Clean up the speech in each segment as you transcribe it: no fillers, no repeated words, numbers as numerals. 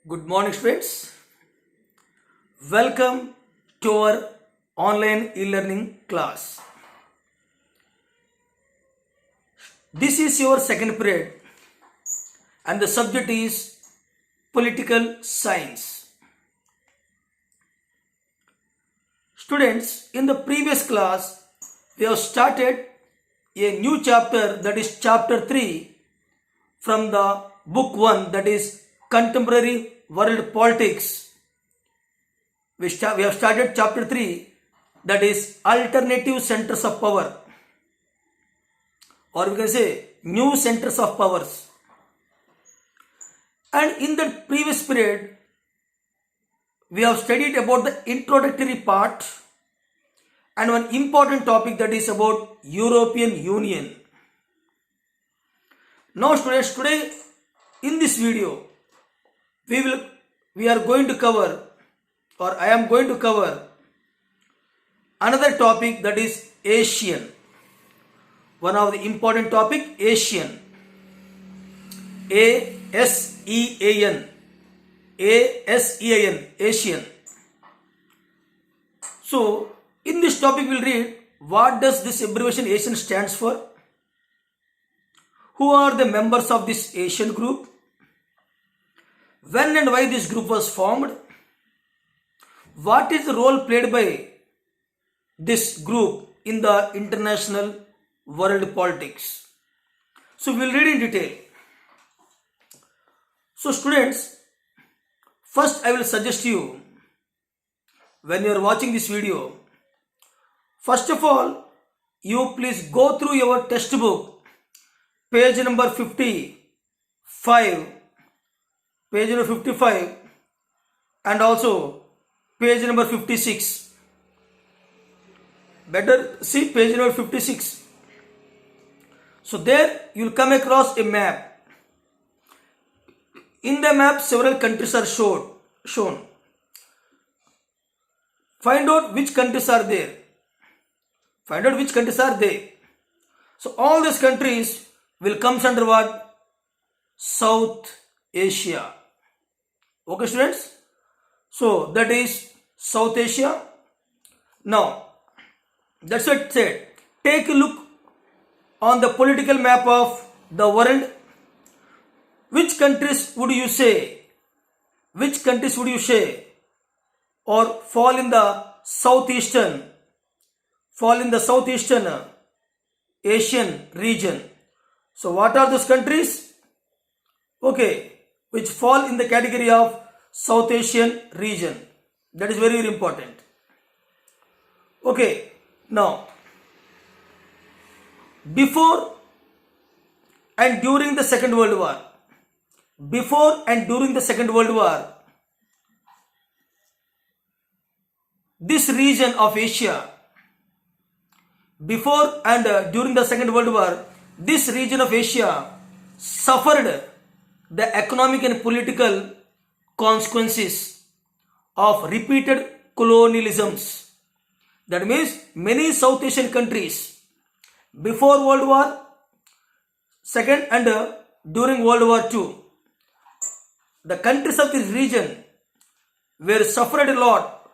Good morning, students. Welcome to our online e-learning class. This is your second period, and the subject is political science. Students, in the previous class, we have started a new chapter, that is chapter 3 from the book 1, that is Contemporary World Politics. We have started chapter 3, that is Alternative Centers of Power, or we can say New Centers of Powers. And in the previous period, we have studied about the introductory part and one important topic, that is about European Union. Now students, today in this video, we are going to cover, or I am going to cover another topic, that is Asian. One of the important topic, Asian. ASEAN. ASEAN. Asian. So in this topic we'll read what does this abbreviation Asian stands for, who are the members of this Asian group, when and why this group was formed, what is the role played by this group in the international world politics. So we will read in detail. So students, first I will suggest you, when you are watching this video, first of all, you please go through your textbook, page number 55, and also page number 56. Better see page number 56. So there you will come across a map. In the map, several countries are shown. Find out which countries are there. So all these countries will come under what? South Asia. Okay students? So that is South Asia. Now, that's what it said. Take a look on the political map of the world. Which countries would you say or fall in the southeastern Asian region? So what are those countries? Okay, which fall in the category of South Asian region. That is very, very important. Okay, now before and during the Second World War, this region of Asia, before and during the Second World War, this region of Asia suffered the economic and political consequences of repeated colonialisms. That means many South Asian countries before World War II and during World War II, the countries of this region were suffered a lot,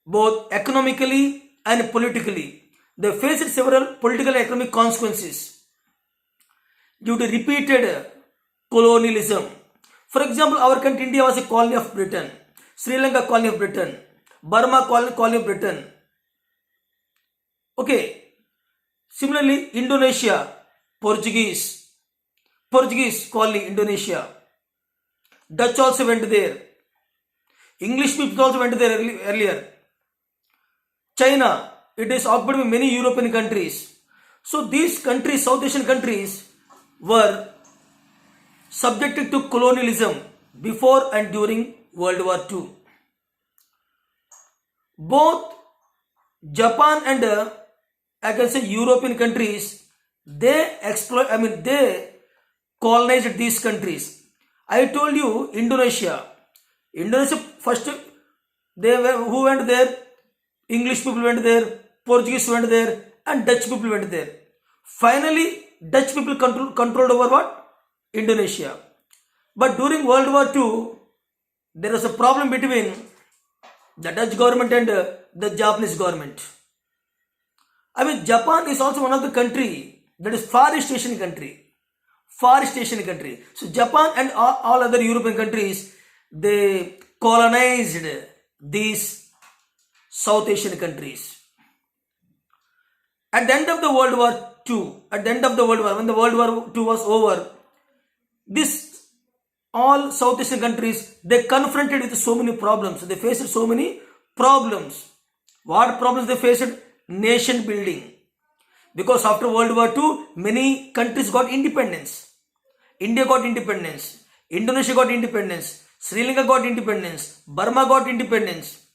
both economically and politically. They faced several political and economic consequences due to repeated colonialism. For example, our country India was a colony of Britain, Sri Lanka colony of Britain, Burma colony of Britain. Okay. Similarly, Indonesia, Portuguese colony Indonesia. Dutch also went there. English people also went there earlier. China, it is occupied by many European countries. So these countries, South Asian countries, were subjected to colonialism before and during World War II. Both Japan and I can say European countries, they colonized these countries. I told you Indonesia first, who went there? English people went there, Portuguese went there, and Dutch people went there. Finally, Dutch people controlled over what? Indonesia. But during World War II, there was a problem between the Dutch government and the Japanese government. I mean, Japan is also one of the country that is Far East Asian country. Far East Asian country. So Japan and all other European countries, they colonized these South Asian countries. At the end of the World War II, at the end of the World War, when the World War II was over, this all South Asian countries, they confronted with so many problems. They faced so many problems. What problems they faced? Nation building. Because after World War II, many countries got independence. India got independence. Indonesia got independence. Sri Lanka got independence. Burma got independence.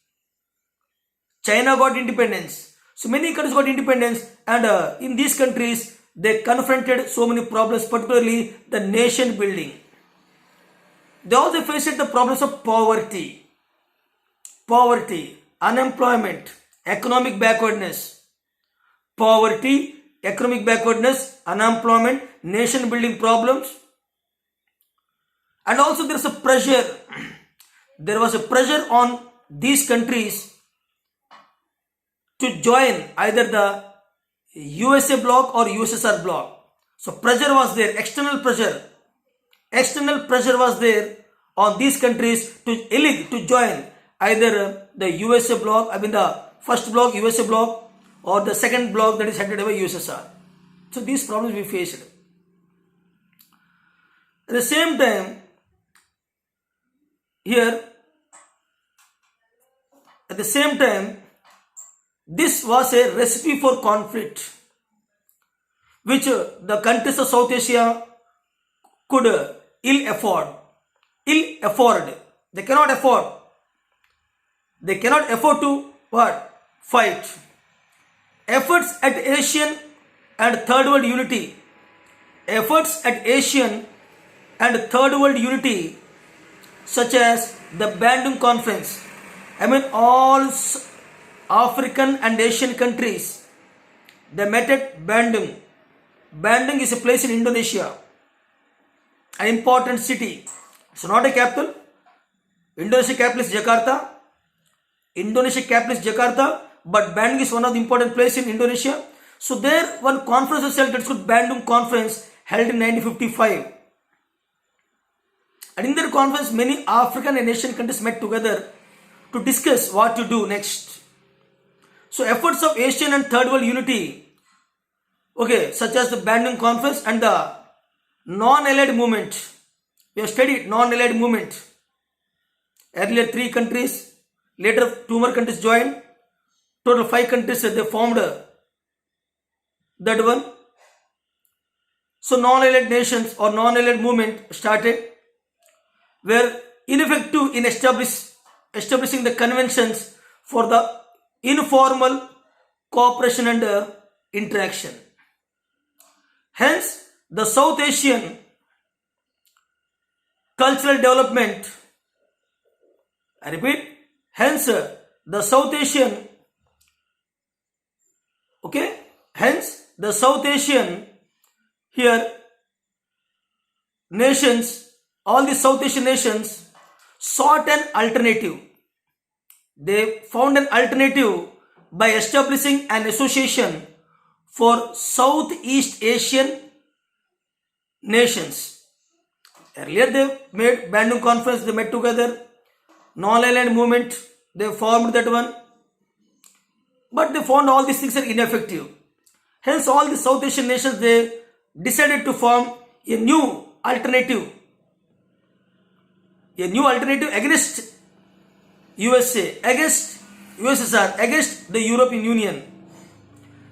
China got independence. So many countries got independence, and in these countries, they confronted so many problems, particularly the nation building. They also faced the problems of poverty, unemployment, economic backwardness. Poverty, economic backwardness, unemployment, nation building problems. And also there is a pressure. There was a pressure on these countries to join either the USA bloc or USSR bloc. So pressure was there, external pressure. External pressure was there on these countries to join either the USA bloc, I mean the first bloc, USA bloc, or the second bloc that is headed by USSR. So these problems we faced. At the same time, here, at the same time, this was a recipe for conflict, which the countries of South Asia could ill afford. They cannot afford. They cannot afford to what? Fight. Efforts at Asian and Third World unity. Efforts at Asian and Third World unity, such as the Bandung Conference. I mean, all African and Asian countries, they met at Bandung. Bandung is a place in Indonesia, an important city. It's not a capital. Indonesia capital is Jakarta. But Bandung is one of the important places in Indonesia. So there one conference was held, it's called Bandung Conference, held in 1955. And in their conference, many African and Asian countries met together to discuss what to do next. So efforts of Asian and Third World unity, such as the Bandung Conference and the non-allied movement. We have studied non-allied movement. Earlier 3 countries, later 2 more countries joined. Total 5 countries, they formed that one. So non-allied nations or non-allied movement started, were ineffective in establishing the conventions for the informal cooperation and interaction. Hence, the South Asian cultural development, I repeat, hence the South Asian, here nations, all the South Asian nations sought an alternative. They found an alternative by establishing an association for Southeast Asian nations. Earlier they made Bandung Conference, they met together. Non-aligned movement, they formed that one. But they found all these things are ineffective. Hence all the South Asian nations, they decided to form a new alternative against USA, against USSR, against the European Union.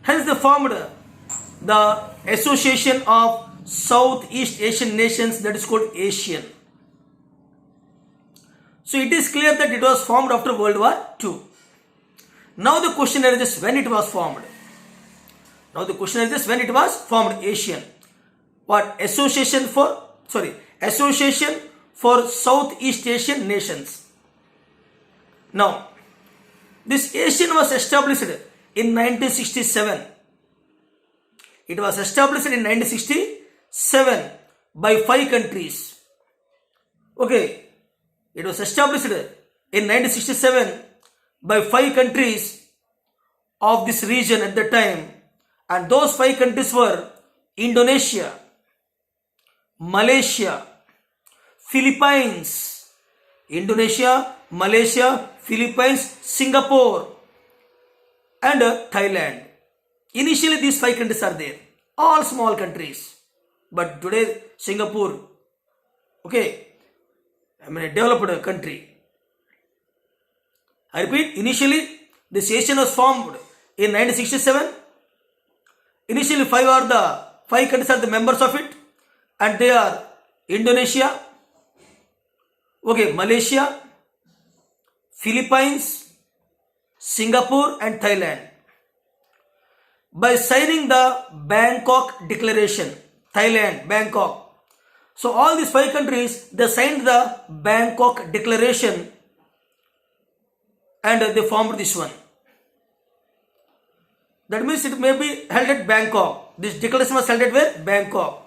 Hence they formed the Association of Southeast Asian Nations, that is called ASEAN. So it is clear that it was formed after World War II. Now the question arises when it was formed. ASEAN. What? Association for Southeast Asian Nations. Now, this ASEAN was established in 1967. It was established in 1967 by 5 countries. It was established in 1967 by 5 countries of this region at the time, and those 5 countries were Indonesia, Malaysia, Philippines, Indonesia, Malaysia, Philippines, Singapore, and Thailand. Initially, these 5 countries are there, all small countries. But today, Singapore, okay, a developed country. I repeat, initially, this ASEAN was formed in 1967. Initially, 5 countries are the members of it, and they are Indonesia, okay, Malaysia, Philippines, Singapore, and Thailand. By signing the Bangkok Declaration, Thailand, Bangkok. So all these 5 countries, they signed the Bangkok Declaration and they formed this one. That means it may be held at Bangkok. This declaration was held at where? Bangkok.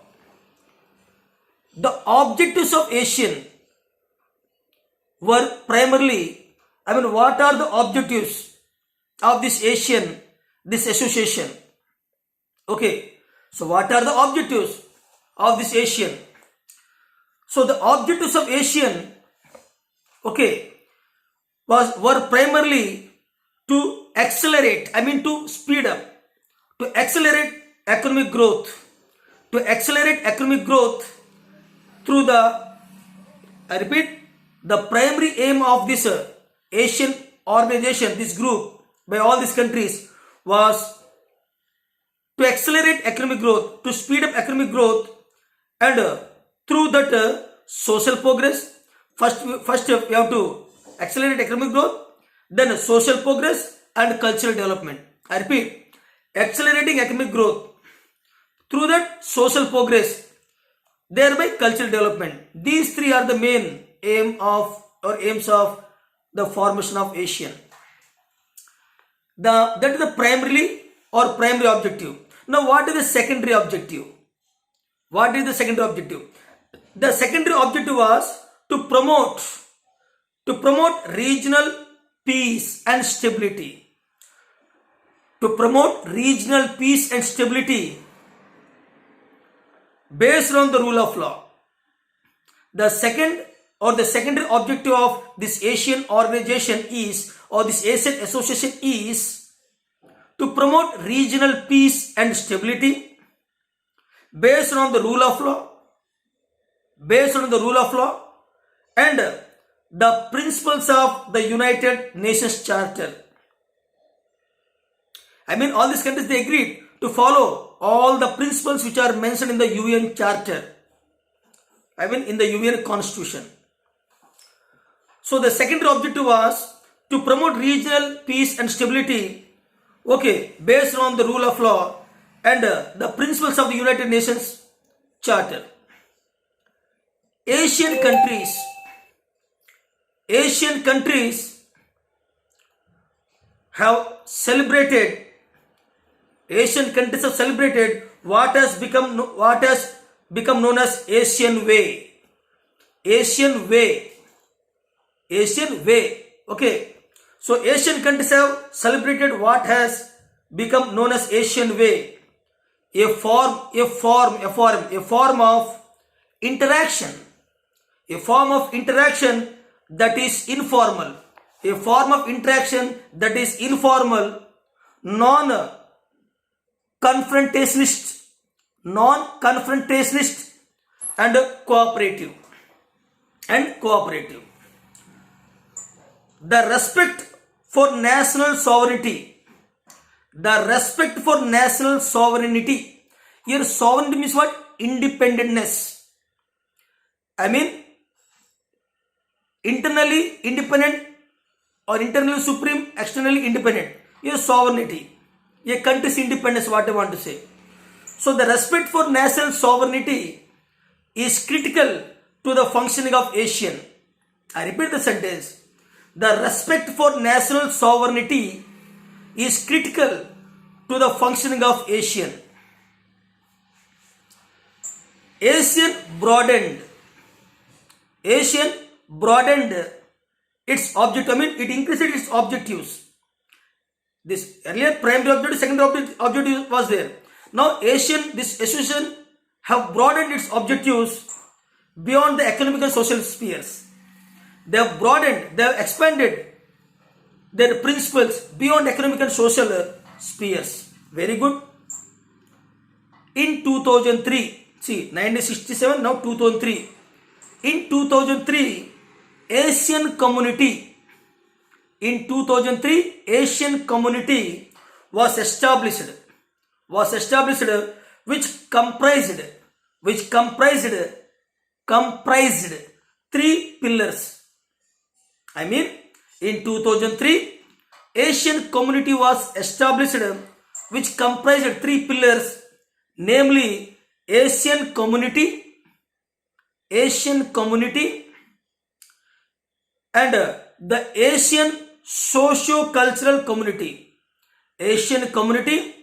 The objectives of ASEAN were primarily, what are the objectives of this ASEAN, this association? Okay, so what are the objectives of this ASEAN? So the objectives of ASEAN, okay, were primarily to accelerate, to speed up, to accelerate economic growth, through the, I repeat, the primary aim of this ASEAN organization, this group by all these countries, was to accelerate economic growth, to speed up economic growth, and through that social progress. First we have to accelerate economic growth, then social progress and cultural development. I repeat, accelerating economic growth, through that social progress, thereby cultural development. These three are the main aims of the formation of ASEAN. That is the primary objective. Now what is the secondary objective? The secondary objective was to promote regional peace and stability. Based on the rule of law. The secondary objective of this ASEAN organization is, or this ASEAN association is, to promote regional peace and stability based on the rule of law, and the principles of the United Nations Charter. All these countries, they agreed to follow all the principles which are mentioned in the UN Charter, in the UN Constitution. So the secondary objective was to promote regional peace and stability, based on the rule of law and the principles of the United Nations Charter. Asian countries have celebrated what has become known as Asian Way. Okay. So Asian countries have celebrated what has become known as Asian Way, a form of interaction, that is informal, non-confrontationist, and cooperative. The respect for national sovereignty. Here sovereignty means what? Independentness. Internally independent or internally supreme, externally independent. Here sovereignty. A country's independence, what I want to say. So the respect for national sovereignty is critical to the functioning of ASEAN. I repeat the sentence. The respect for national sovereignty is critical to the functioning of ASEAN. ASEAN broadened its objective. I mean, it increased its objectives. This earlier primary objective, secondary objective was there. Now this association have broadened its objectives beyond the economic and social spheres. They have broadened, they have expanded their principles beyond economic and social spheres. Very good. In 2003, see 1967, now 2003. In 2003, Asian community was established, which comprised three pillars. I mean, in 2003, Asian community was established, which comprised three pillars, namely Asian community, and the Asian socio-cultural community. Asian community,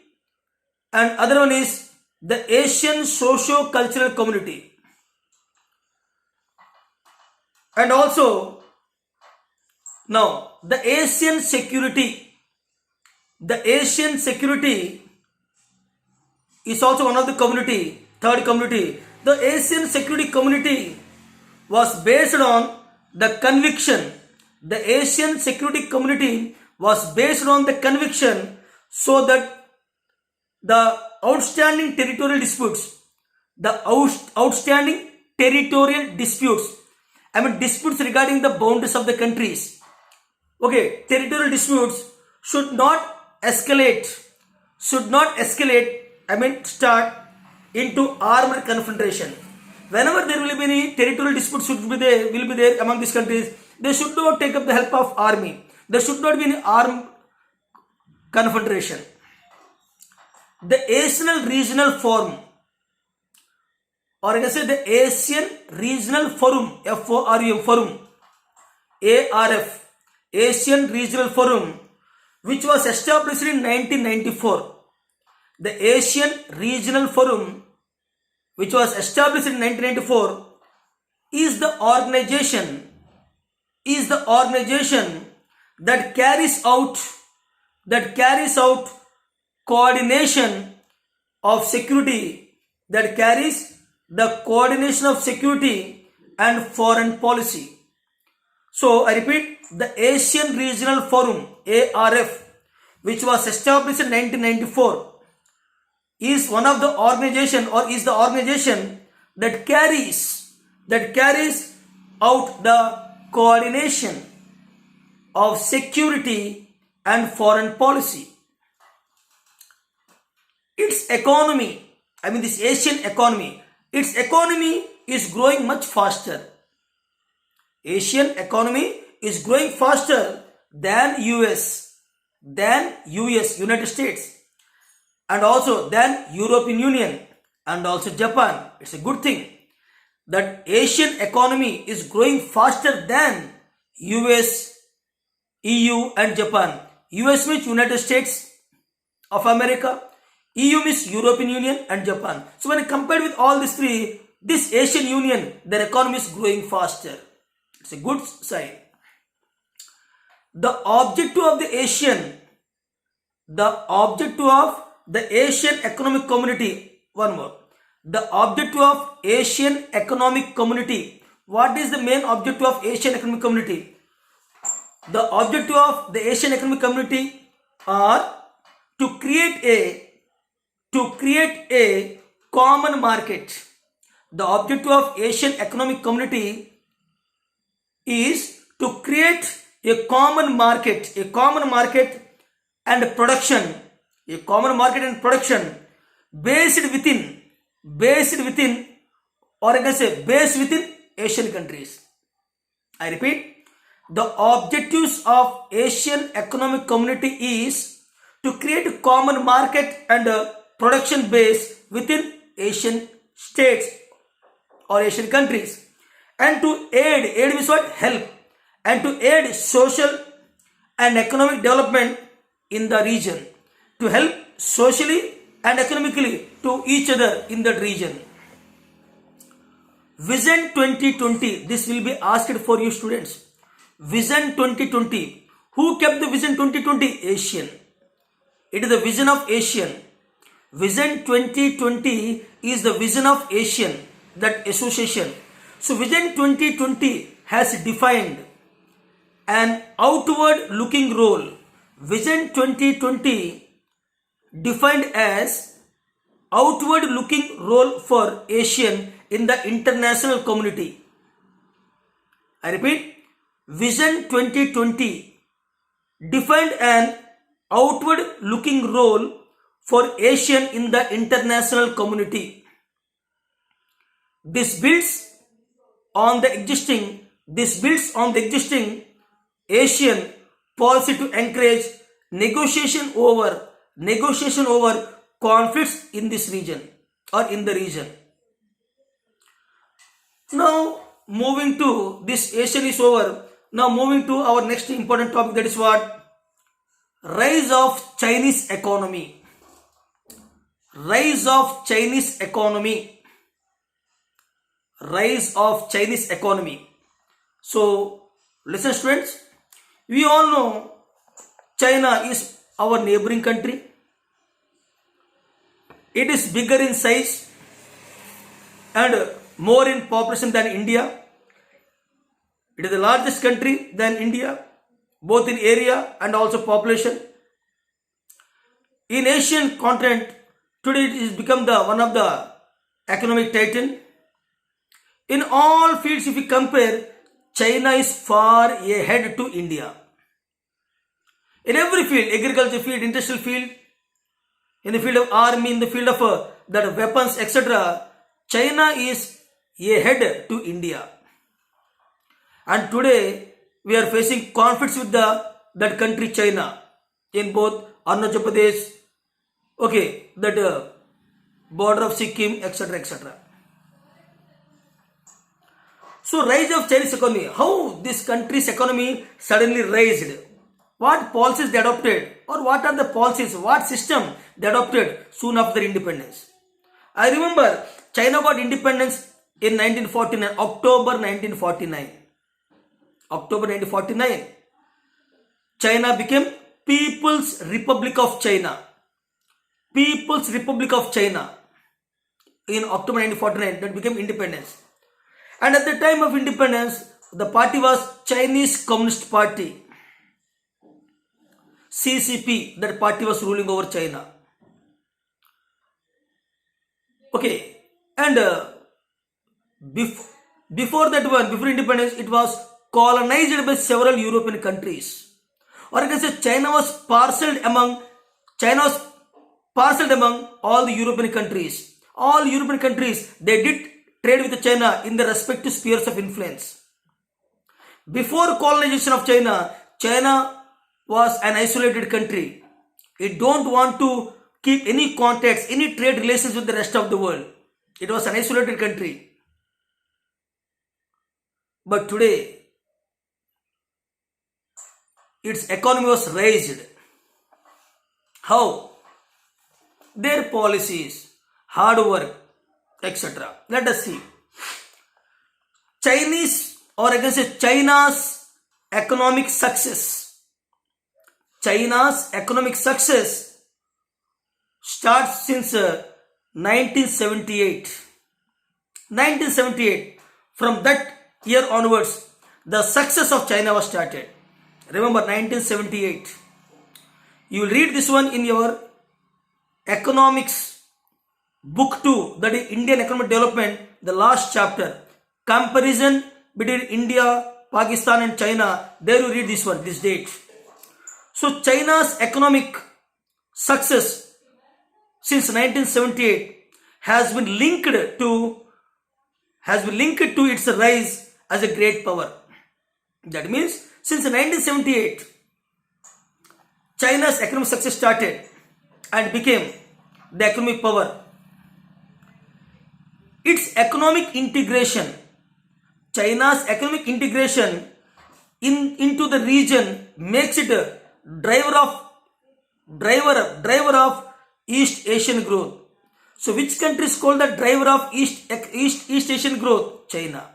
and other one is the Asian socio-cultural community. And also, now the Asian security is also one of the community, third community. The Asian security community was based on the conviction. The Asian security community was based on the conviction so that the outstanding territorial disputes, I mean disputes regarding the boundaries of the countries, okay, territorial disputes should not escalate, I mean start into armed confrontation. Whenever there will be any territorial disputes will be there among these countries, they should not take up the help of army. There should not be any armed confrontation. The Asian Regional Forum, or I can say the Asian Regional Forum, FORUM, Forum, ARF, Asian Regional Forum, which was established in 1994. The Asian Regional Forum, which was established in 1994, is the organization that carries out coordination of security, and foreign policy. So I repeat, the Asian Regional Forum, ARF, which was established in 1994, is one of the organization, or is the organization that carries out the coordination of security and foreign policy. Its economy, I mean this Asian economy, its economy is growing much faster. Asian economy is growing faster than US, United States, and also than European Union, and also Japan. It's a good thing that Asian economy is growing faster than US, EU and Japan. US means United States of America, EU means European Union and Japan. So when compared with all these three, this Asian Union, their economy is growing faster. It's a good sign. The objective of the Asian Economic Community, one more. The objective of Asian Economic Community. What is the main objective of Asian Economic Community? The objective of the Asian Economic Community are to create a common market. The objective of Asian Economic Community is to create a common market and production, based within Asian countries. I repeat, the objectives of Asian Economic Community is to create a common market and production base within Asian states or Asian countries, and to aid means what? Help, and to aid social and economic development in the region, to help socially and economically to each other in that region. Vision 2020. This will be asked for you students. Vision 2020. Who kept the Vision 2020? Asian. It is the vision of Asian. Vision 2020 is the vision of Asian, that association. So Vision 2020 has defined an outward looking role. Vision 2020 defined as outward looking role for Asian in the international community. I repeat, Vision 2020 defined an outward looking role for Asian in the international community. This builds on the existing Asian policy to encourage negotiation over conflicts in this region or in the region. Now moving to this, Asian is over. Now moving to our next important topic, that is what? Rise of Chinese economy. Rise of Chinese economy. Rise of Chinese economy. So listen students, we all know China is our neighboring country. It is bigger in size and more in population than India. It is the largest country than India, both in area and also population. In Asian continent, today it has become one of the economic titan. In all fields, if we compare, China is far ahead to India. In every field, agriculture field, industrial field, in the field of army, in the field of that weapons, etc., China is ahead to India. And today we are facing conflicts with that country China in both Arunachal Pradesh, that border of Sikkim, etc., etc. So rise of Chinese economy. How this country's economy suddenly raised? What policies they adopted, or what are the policies, what system they adopted soon after independence? I remember China got independence in 1949, October 1949. October 1949. China became People's Republic of China. People's Republic of China. In October 1949, that became independence. And at the time of independence, the party was Chinese Communist Party. CCP, that party was ruling over China. And before that one, before independence, it was colonized by several European countries. Or I can say China was parceled among all the European countries. All European countries, they did trade with China in the respective spheres of influence. Before colonization of China, China was an isolated country. It don't want to keep any contacts, any trade relations with the rest of the world. It was an isolated country. But today, its economy was raised. How? Their policies, hard work, etc. Let us see. China's economic success. China's economic success starts since 1978. 1978. From that year onwards, the success of China was started. Remember 1978. You will read this one in your economics book 2, that is Indian economic development, the last chapter. Comparison between India, Pakistan and China. There you read this one, this date. So China's economic success since 1978 has been linked to its rise as a great power. That means since 1978, China's economic success started and became the economic power. Its economic integration, China's economic integration into the region makes it a driver of East Asian growth. So which country is called the driver of East Asian growth? China.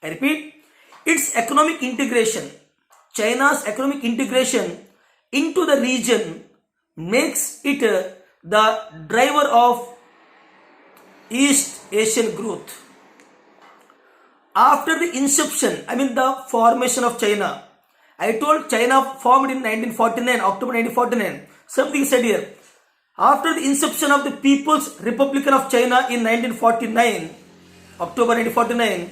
I repeat, its economic integration, China's economic integration into the region makes it the driver of East Asian growth. After the inception, the formation of China, I told China formed in 1949, October 1949. Something said here. After the inception of the People's Republic of China in 1949, October 1949,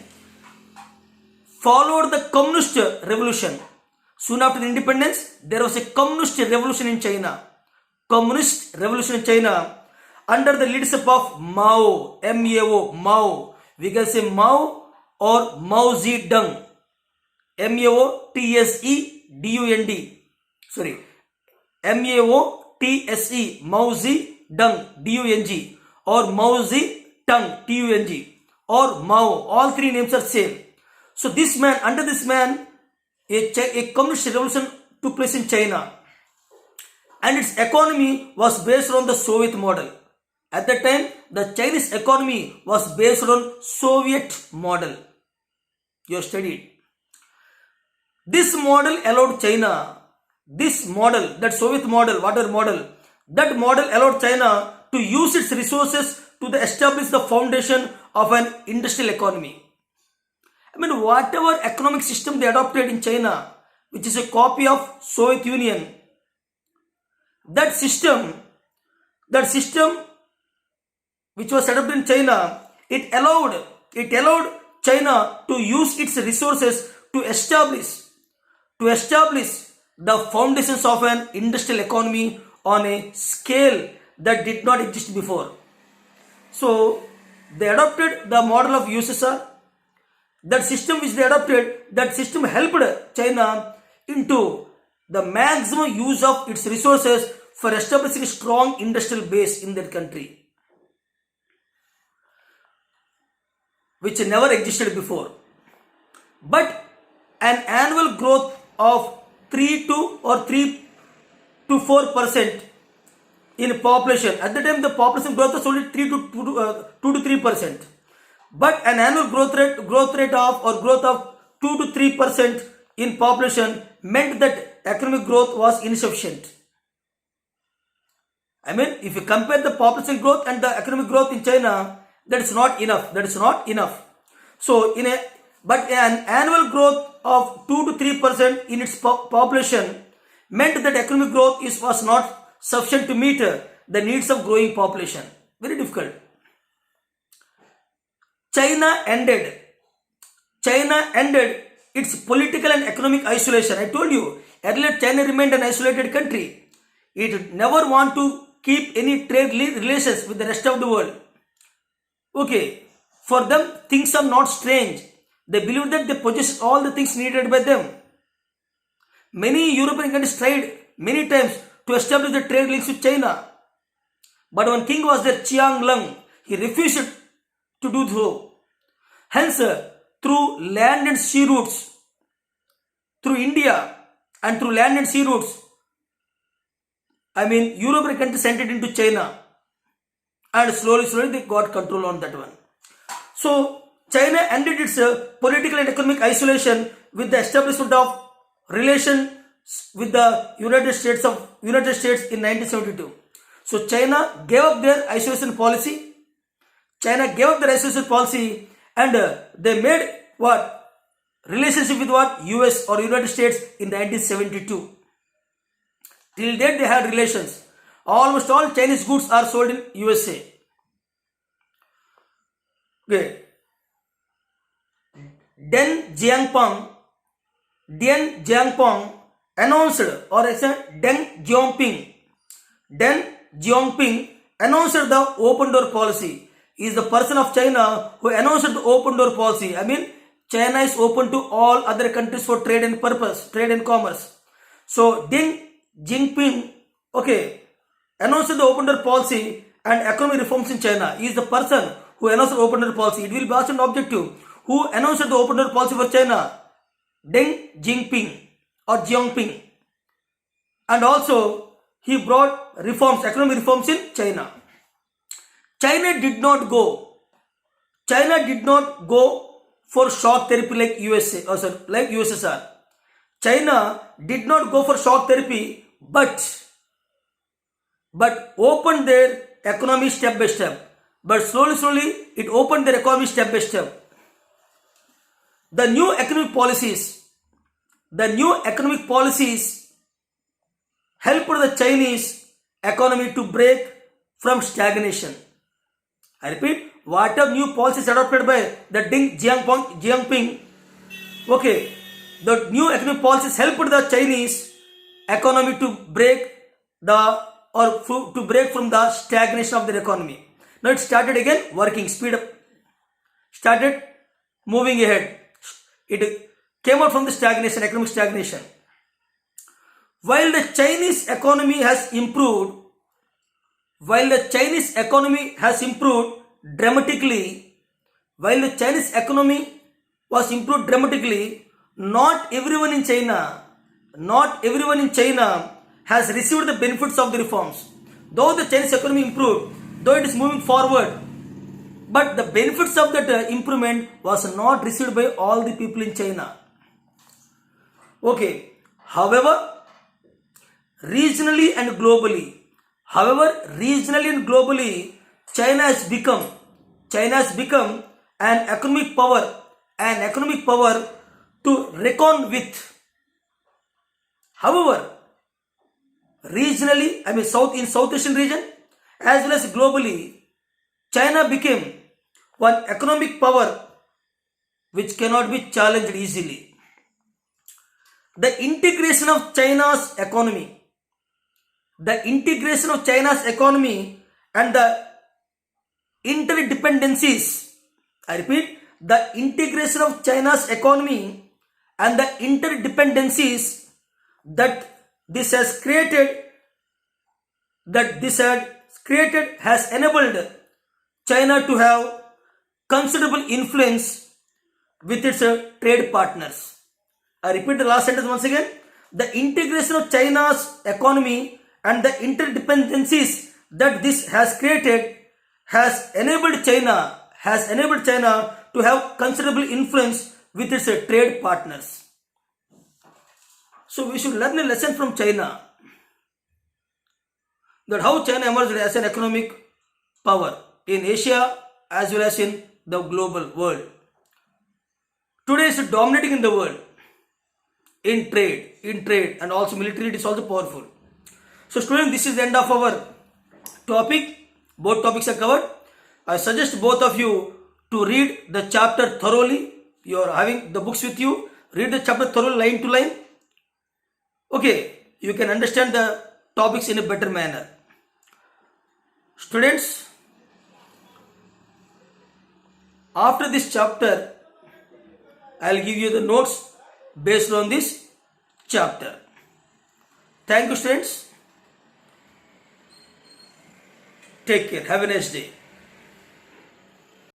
followed the Communist Revolution. Soon after the independence, there was a Communist Revolution in China. Communist Revolution in China under the leadership of Mao, M-A-O, Mao. We can say Mao or Mao Zedong, M-A-O-T-S-E-D-U-N-D. Sorry, M-A-O-T-S-E, Mao Zedong, D-U-N-G, or Mao Zedong, T-U-N-G, or Mao. All three names are same. So this man, under this man, a communist revolution took place in China, and its economy was based on the Soviet model. At that time, the Chinese economy was based on Soviet model. You have studied. This model allowed China, this model, that Soviet model, whatever model, that model allowed China to use its resources to establish the foundation of an industrial economy. Whatever economic system they adopted in China, which is a copy of Soviet Union, that system which was set up in China, it allowed China to use its resources to establish the foundations of an industrial economy on a scale that did not exist before. So they adopted the model of USSR. That system which they adopted, that system helped China into the maximum use of its resources for establishing a strong industrial base in that country, which never existed before. But an annual growth of 3 to 4% in population. At the time, the population growth was only 2 to 3%. But an annual growth of 2 to 3% in population meant that economic growth was insufficient. If you compare the population growth and the economic growth in China, that is not enough. So but an annual growth of 2 to 3% in its population meant that economic growth was not sufficient to meet the needs of growing population. Very difficult. China ended its political and economic isolation. I told you earlier, China remained an isolated country. It never want to keep any trade relations with the rest of the world. Okay, for them things are not strange. They believe that they possess all the things needed by them. Many European countries tried many times to establish the trade links with China. But one king was there, Qiang Lung. He refused to do so. Hence, through land and sea routes, through India and through land and sea routes, European countries sent it into China, and slowly they got control on that one. So China ended its political and economic isolation with the establishment of relations with the United States in 1972. So China gave up their isolation policy. And they made what? Relationship with what? US or United States in 1972. Till then they had relations. Almost all Chinese goods are sold in USA. Okay. Deng Xiaoping announced, or Deng Xiaoping announced the open door policy. He is the person of China who announced the open door policy. China is open to all other countries for trade and commerce. So Deng Xiaoping, announced the open door policy and economic reforms in China. He is the person who announced the open door policy. It will be asked an objective. Who announced the open door policy for China? Deng Xiaoping. And also he brought economic reforms in China. China did not go. China did not go for shock therapy like USA, or sorry, like USSR. China did not go for shock therapy, but opened their economy step by step. But slowly, it opened their economy step by step. The new economic policies helped the Chinese economy to break from stagnation. I repeat, what are new policies adopted by the Deng Xiaoping? Okay, the new economic policies helped the Chinese economy to break from the stagnation of their economy. Now it started again working, speed up, started moving ahead. It came out from the stagnation, economic stagnation. While the Chinese economy has improved dramatically, not everyone in China has received the benefits of the reforms. Though the Chinese economy improved, though it is moving forward, but the benefits of that improvement was not received by all the people in China. Okay, however, regionally and globally, China has become an economic power to reckon with. However, regionally, in South Asian region as well as globally, China became one economic power which cannot be challenged easily. The integration of China's economy and the interdependencies, I repeat, the integration of China's economy and the interdependencies that this has created has enabled China to have considerable influence with its trade partners. I repeat the last sentence once again. The integration of China's economy and the interdependencies that this has created has enabled China to have considerable influence with its trade partners. So we should learn a lesson from China, that how China emerged as an economic power in Asia as well as in the global world. Today it is dominating in the world in trade and also military. It is also powerful. So students, this is the end of our topic. Both topics are covered. I suggest both of you to read the chapter thoroughly. You are having the books with you. Read the chapter thoroughly, line to line. Okay, you can understand the topics in a better manner. Students, after this chapter, I will give you the notes based on this chapter. Thank you, students. Take care. Have a nice day.